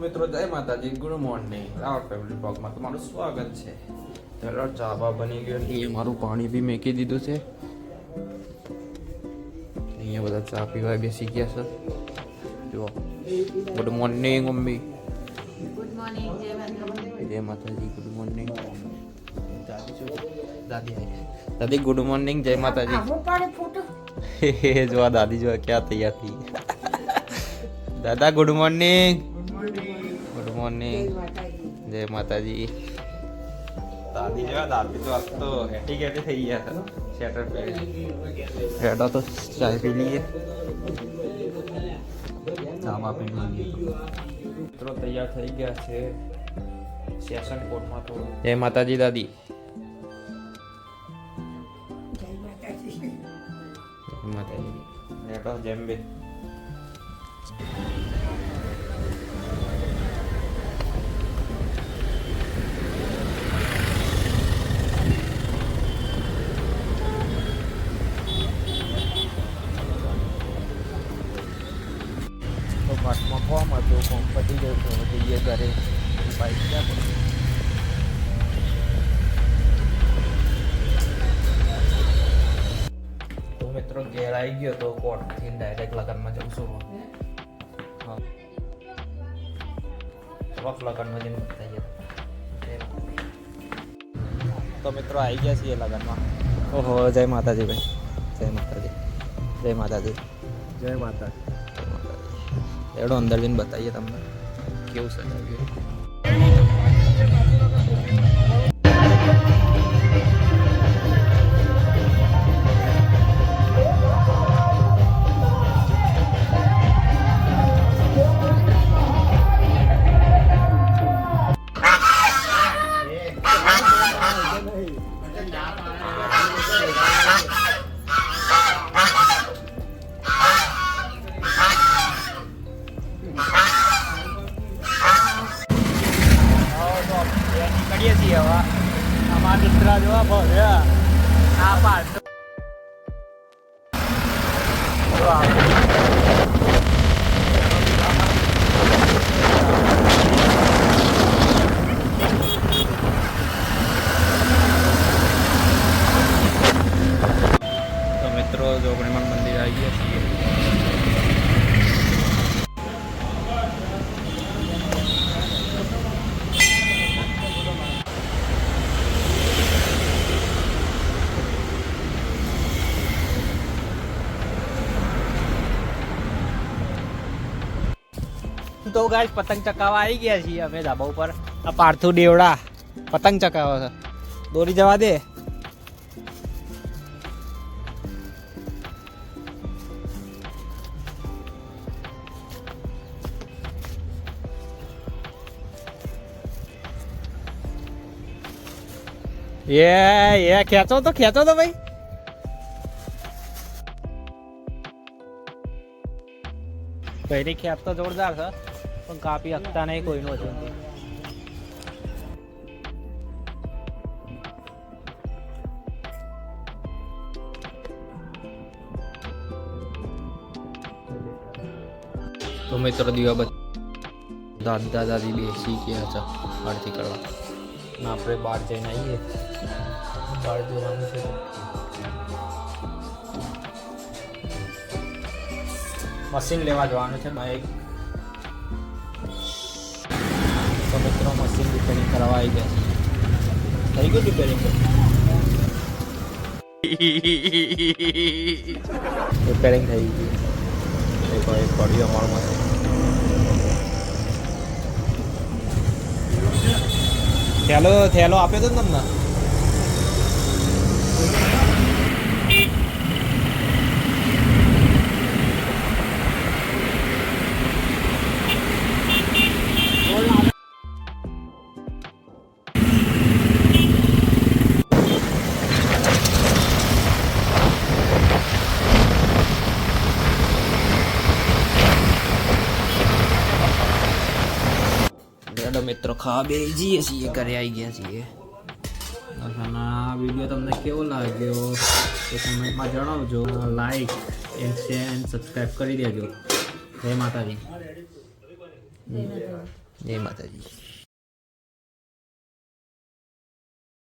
મિત્રો જય માતાજી, ગુડ મોર્નિંગ. રાવળ ફેમિલી બ્લોગમાં તમારું સ્વાગત છે. ચલો ચા બા બની ગયો. અહીંયા મારું પાણી બી મેકી દીધું છે. અહીંયા બધા ચા પીવા બેસી ગયા છે. જુઓ, good morning mummy. Good morning. જય માતાજી. ગુડ મોર્નિંગ દાદી. Good morning. જય માતાજી. જો આ દાદી જો ક્યાં તૈયાર થઈ. દાદા ગુડ મોર્નિંગ. Good morning. જય માતાજી. દાદી જો દાદી તો આજ તો હેટી ગેટી થઈ ગયા છે. સ્વેટર પહેરી હેડા તો ચાય પી લઈએ. ચામાં પી લઈએ. મિત્રો તૈયાર થઈ ગયા છે સેશન કોટમાં થોડું. જય માતાજી દાદી. જય માતાજી. હેડો જેમ બે પાઠમાં ફોર્મ હતું, ફોર્મ પતી ગયું તો જઈએ ઘરે. બાઈક ક્યાં તો મિત્રો ઘેર આવી ગયો તો કોર્ટથી ડાયરેક્ટ લગ્નમાં જઉં છું. હા રોક લગ્નમાં જઈને બતાવીએ. તો મિત્રો આવી ગયા છીએ લગ્નમાં. ઓહો, જય માતાજી ભાઈ. જય માતાજી. જય માતાજી. જય માતા. એડો અંદર જઈને બતાવીએ તમને કેવું સજાવ્યું. કરીએ છીએ હવે અમારા મિત્ર જોવા ભવ્ય આ પાડ તો મિત્રો જોગણીમાં મંદિર આવી ગયા છીએ. તો ગાઈસ પતંગ ચકાવવા આવી ગયા છીએ અમે ધાબા ઉપર. આ પાર્થુ દેવડા પતંગ ચકાવે છે. દોરી જવા દે. એ ખેંચો તો ભાઈ. પહેલી ખેપ તો જોરદાર છે પણ કાપી શકતા નહીં કોઈનું હતું. તો મિત્રો દીવા દાદા દાદી બેસી ગયા છે આરતી કરવા. આપણે બહાર જઈને આવીએ. બહાર જોવાનું છે. મશીન લેવા જવાનું છે બાઈક. તો મિત્રો મશીન રિપેરિંગ કરવા આવી ગયા છે. થઈ ગયું રિપેરિંગ. રિપેરિંગ થઈ ગયું. એક પડ્યું અમારું મશીન. થેલો આપ્યો તો તમને. મિત્રો ખાવા બે જઈએ છીએ, ઘરે આવી ગયા છીએ. આ વિડીયો તમને કેવો લાગ્યો એ કમેન્ટમાં જણાવજો. Like and share and subscribe કરી દેજો. જય માતાજી. જય માતાજી.